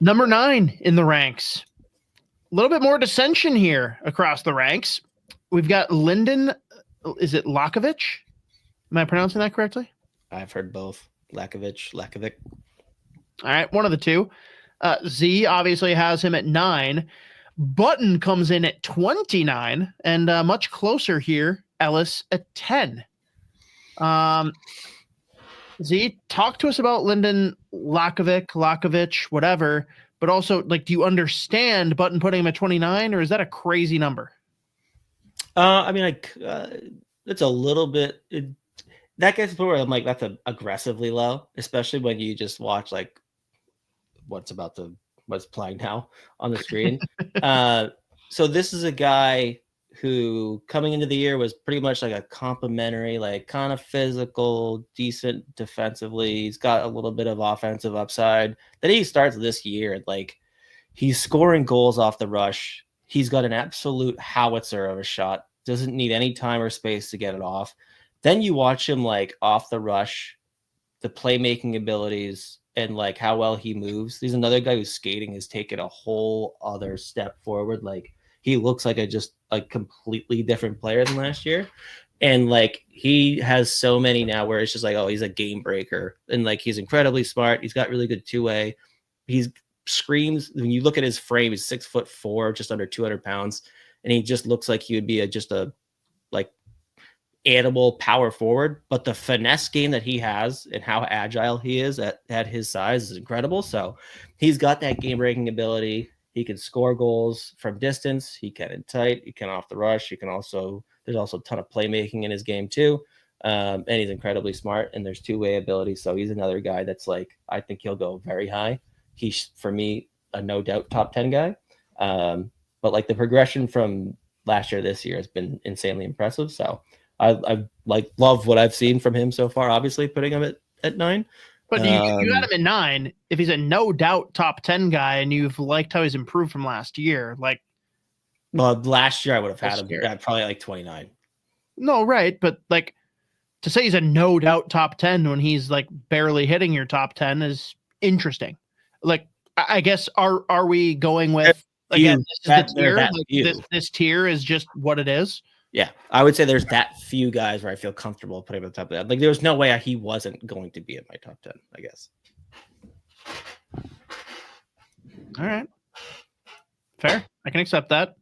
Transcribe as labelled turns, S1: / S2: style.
S1: Number 9 in the ranks. A little bit more dissension here across the ranks. We've got Lynden. Is it Lakovic? Am I pronouncing that correctly?
S2: I've heard both. Lakovic.
S1: All right, one of the two. Z obviously has him at 9. Button comes in at 29, and much closer here, Ellis at 10. Z, talk to us about Lynden Lakovic, whatever, but also, like, do you understand Button putting him at 29, or is that a crazy number?
S2: I mean, it's a little bit. That gets to the point where I'm like, that's aggressively low, especially when you just watch like what's playing now on the screen. So this is a guy who coming into the year was pretty much like a complimentary, like kind of physical, decent defensively. He's got a little bit of offensive upside. Then he starts this year, like he's scoring goals off the rush. He's got an absolute howitzer of a shot. Doesn't need any time or space to get it off. Then you watch him like off the rush, the playmaking abilities, and like how well he moves. He's another guy whose skating has taken a whole other step forward. Like he looks like a completely different player than last year. And like he has so many now where it's just like, oh, he's a game breaker. And like he's incredibly smart. He's got really good two-way. He screams when you look at his frame, he's 6'4", just under 200 pounds. And he just looks like he would be just a like animal power forward. But the finesse game that he has and how agile he is at his size is incredible. So he's got that game breaking ability. He can score goals from distance. He can in tight. He can off the rush. There's also a ton of playmaking in his game too. And he's incredibly smart, and there's two-way ability. So he's another guy that's like, I think he'll go very high. He's, for me, a no doubt top 10 guy. But like the progression from last year to this year has been insanely impressive. So I like love what I've seen from him so far, obviously putting him at 9.
S1: But you had him at 9. If he's a no doubt top 10 guy and you've liked how he's improved from last year, like.
S2: Well, last year I would have had him probably like 29.
S1: No, right. But like to say he's a no doubt top 10 when he's like barely hitting your top 10 is interesting. Like, I guess, are we going with, again, this is the tier? Like, this tier is just what it is.
S2: Yeah, I would say there's that few guys where I feel comfortable putting him at the top of that. Like, there was no way he wasn't going to be in my top 10, I guess.
S1: All right. Fair. I can accept that.